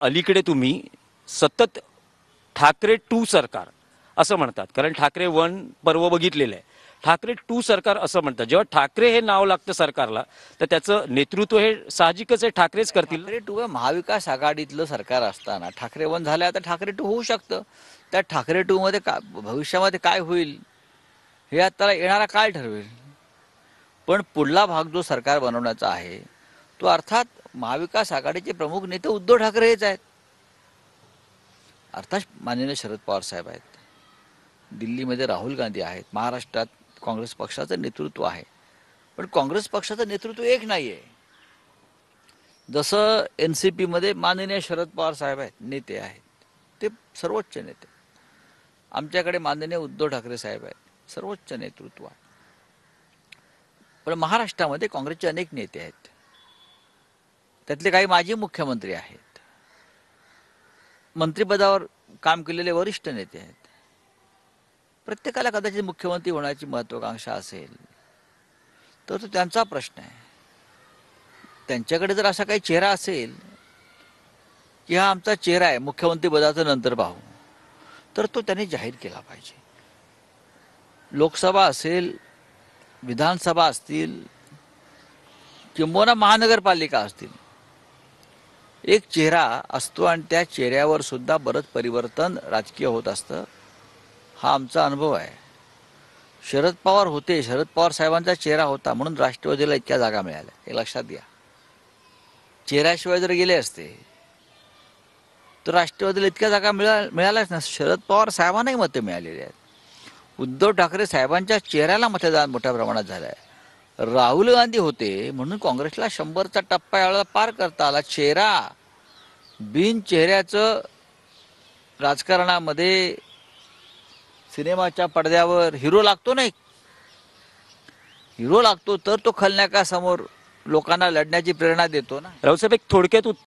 अलीकडे तुम्ही सतत ठाकरे टू सरकार असं म्हणतात, कारण ठाकरे वन पर्व बघितलेलं आहे. ठाकरे टू सरकार असं म्हणतात. जेव्हा ठाकरे हे नाव लागतं सरकारला, तर त्याचं नेतृत्व हे साहजिकच आहे, ठाकरेच करतील. ठाकरे टू महाविकास आघाडीतलं सरकार असताना ठाकरे वन झालं, आता ठाकरे टू होऊ शकतं. त्या ठाकरे टू मध्ये भविष्यामध्ये काय होईल हे आता येणारा काळ ठरवेल. पण पुढला भाग जो सरकार बनवण्याचा आहे तो अर्थात महाविकास आघाडीचे प्रमुख नेते उद्धव ठाकरे हेच आहेत. अर्थात माननीय शरद पवार साहेब आहेत, दिल्लीमध्ये राहुल गांधी आहेत, महाराष्ट्रात काँग्रेस पक्षाचं नेतृत्व आहे. पण काँग्रेस पक्षाचं नेतृत्व एक नाही आहे. जसं NCP मध्ये माननीय शरद पवार साहेब आहेत, नेते आहेत, ते सर्वोच्च नेते. आमच्याकडे माननीय उद्धव ठाकरे साहेब आहेत, सर्वोच्च नेतृत्व आहे. पण महाराष्ट्रामध्ये काँग्रेसचे अनेक नेते आहेत, त्यातले काही माजी मुख्यमंत्री आहेत, मंत्रिपदावर काम केलेले वरिष्ठ नेते आहेत. प्रत्येकाला कदाचित मुख्यमंत्री होण्याची महत्त्वाकांक्षा असेल तर तो त्यांचा प्रश्न आहे. त्यांच्याकडे जर असा काही चेहरा असेल की हा आमचा चेहरा आहे, मुख्यमंत्री पदाचं नंतर पाहू, तर तो त्यांनी जाहीर केला पाहिजे. लोकसभा असेल, विधानसभा असतील किंवा महानगरपालिका असतील, एक चेहरा असतो आणि त्या चेहऱ्यावर सुद्धा बरंच परिवर्तन राजकीय होत असतं. हा आमचा अनुभव आहे. शरद पवार होते, शरद पवार साहेबांचा चेहरा होता म्हणून राष्ट्रवादीला इतक्या जागा मिळाल्या, हे लक्षात घ्या. चेहऱ्याशिवाय जर गेले असते तर राष्ट्रवादीला इतक्या जागा मिळाल्याच ना. शरद पवार साहेबांनाही मतं मिळालेली आहेत. उद्धव ठाकरे साहेबांच्या चेहऱ्याला मतदान मोठ्या प्रमाणात झालं आहे. राहुल गांधी होते म्हणून काँग्रेसला 100चा टप्पा यावेळेला पार करता आला. चेहरा बिन चेहऱ्याचं राजकारणामध्ये सिनेमाच्या पडद्यावर हिरो लागतो नाही, हिरो लागतो तर तो खलनायकासमोर लोकांना लढण्याची प्रेरणा देतो ना. रावसाहेब, एक थोडक्यात